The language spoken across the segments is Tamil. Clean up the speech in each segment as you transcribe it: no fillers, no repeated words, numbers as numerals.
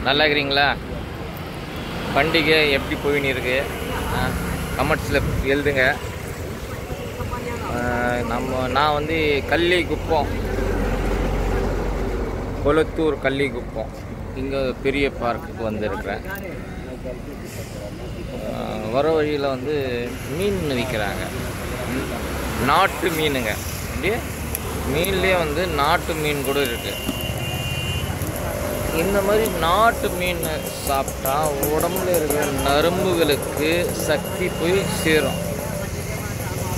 நல்லா இருக்கிறீங்களா? பண்டிகை எப்படி போயின்னு இருக்கு? கமெண்ட்ஸில் எழுதுங்க. நான் வந்து கள்ளிக்குப்பம், கொளத்தூர் கள்ளிக்குப்பம், இங்கே பெரிய பார்க்குக்கு வந்திருக்கிறேன். வர வழியில் வந்து மீன் விற்கிறாங்க, நாட்டு மீனுங்க. அப்படியே மீன்லேயே வந்து நாட்டு மீன் கூட இருக்குது. இந்த மாதிரி நாட்டு மீன் சாப்பிட்டா உடம்புல இருக்கிற நரம்புகளுக்கு சக்தி போய் சேரும்.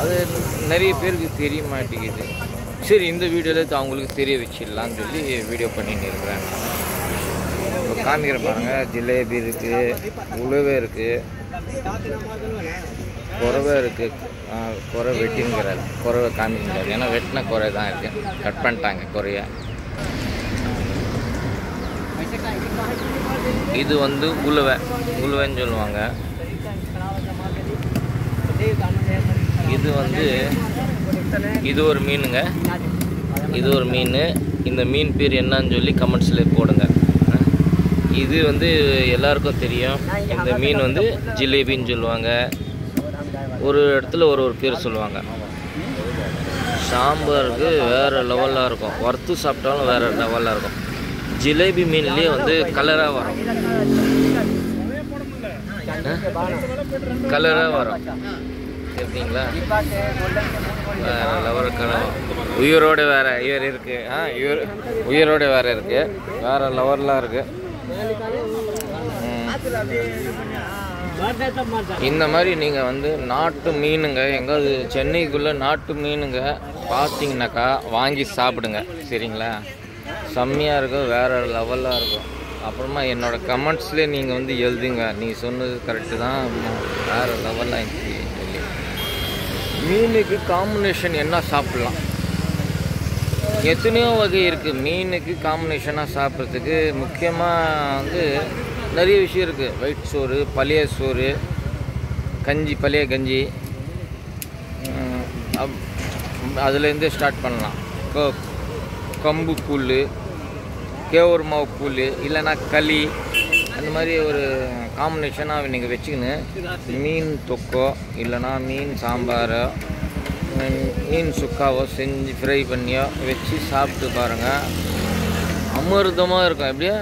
அது நிறைய பேருக்கு தெரிய மாட்டேங்குது. சரி, இந்த வீடியோவில் அவங்களுக்கு தெரிய வச்சிடலான்னு சொல்லி வீடியோ பண்ணிட்டு இருக்கிறேன். இப்போ காமிக்கிற பாருங்க, ஜிலேபி இருக்குது, உழுவை இருக்குது, குறவை இருக்குது. குறை வெட்டிங்கிறாரு, குறவை காமிக்கிறாரு. ஏன்னா வெட்டின குறை தான் இருக்குது, கட் பண்ணிட்டாங்க குறைய. இது வந்து உழுவைன்னு சொல்லுவாங்க. இது வந்து இது ஒரு மீனுங்க, இது ஒரு மீன். இந்த மீன் பேர் என்னன்னு சொல்லி கமெண்ட்ஸில் போடுங்க. இது வந்து எல்லாருக்கும் தெரியும். இந்த மீன் வந்து ஜிலேபின்னு சொல்லுவாங்க. ஒரு இடத்துல ஒரு பேர் சொல்லுவாங்க. சாம்பாருக்கு வேறு லெவலாக இருக்கும், வறுத்து சாப்பிட்டாலும் வேறு லெவலாக இருக்கும். ஜிலேபி மீன்லேயே வந்து கலராக வரும், கலராக வரும். சரிங்களா? வேறு லெவல் கலர். உயிரோடு வேறு இவர் இருக்குது. உயிரோடு வேறு இருக்குது, வேறு லெவல்லாம் இருக்குது. இந்த மாதிரி நீங்கள் வந்து நாட்டு மீனுங்க, எங்காவது சென்னைக்குள்ளே நாட்டு மீனுங்க பார்த்தீங்கன்னாக்கா வாங்கி சாப்பிடுங்க. சரிங்களா? செம்மையாக இருக்கும், வேறு லெவலாக இருக்கும். அப்புறமா என்னோடய கமெண்ட்ஸ்லேயே நீங்கள் வந்து எழுதுங்க, நீ சொன்னது கரெக்டு தான், வேறு லெவலாக இருந்துச்சு சொல்லி. மீனுக்கு காம்பினேஷன் என்ன சாப்பிட்லாம்? எத்தனையோ வகை இருக்குது மீனுக்கு காம்பினேஷனாக சாப்பிட்றதுக்கு. முக்கியமாக வந்து நிறைய விஷயம் இருக்குது. ஒயிட் சோறு, பழைய சோறு, கஞ்சி, பழைய கஞ்சி, அதுலேருந்து ஸ்டார்ட் பண்ணலாம். கம்பு கூழ், கேவுர் மாவு கூழ், இல்லைன்னா களி, அந்த மாதிரி ஒரு காம்பினேஷனாக நீங்கள் வச்சுக்கின்னு மீன் தொக்கோ இல்லைன்னா மீன் சாம்பாரோ மீன் சுக்காவோ செஞ்சு ஃப்ரை பண்ணியோ வச்சு சாப்பிட்டு பாருங்கள். அமிர்தமாக இருக்கும், அப்படியே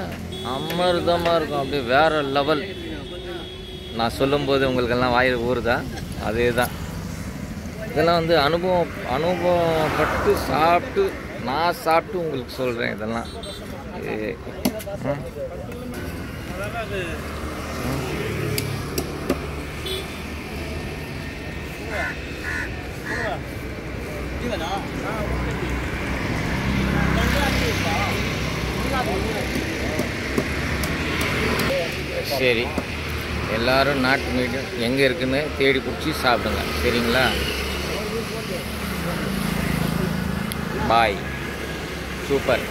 அமிர்தமாக இருக்கும், அப்படியே வேறு லெவல். நான் சொல்லும்போது உங்களுக்கெல்லாம் வாயில் ஊறுதா? அதே தான். இதெல்லாம் வந்து அனுபவப்பட்டு சாப்பிட்டு, நான் சாப்பிட்டு உங்களுக்கு சொல்கிறேன். இதெல்லாம் சரி, எல்லோரும் நாட்டு மீன் எங்கே இருக்குன்னு தேடி பிடிச்சி சாப்பிடுங்க. சரிங்களா? பாய். சூப்பர்.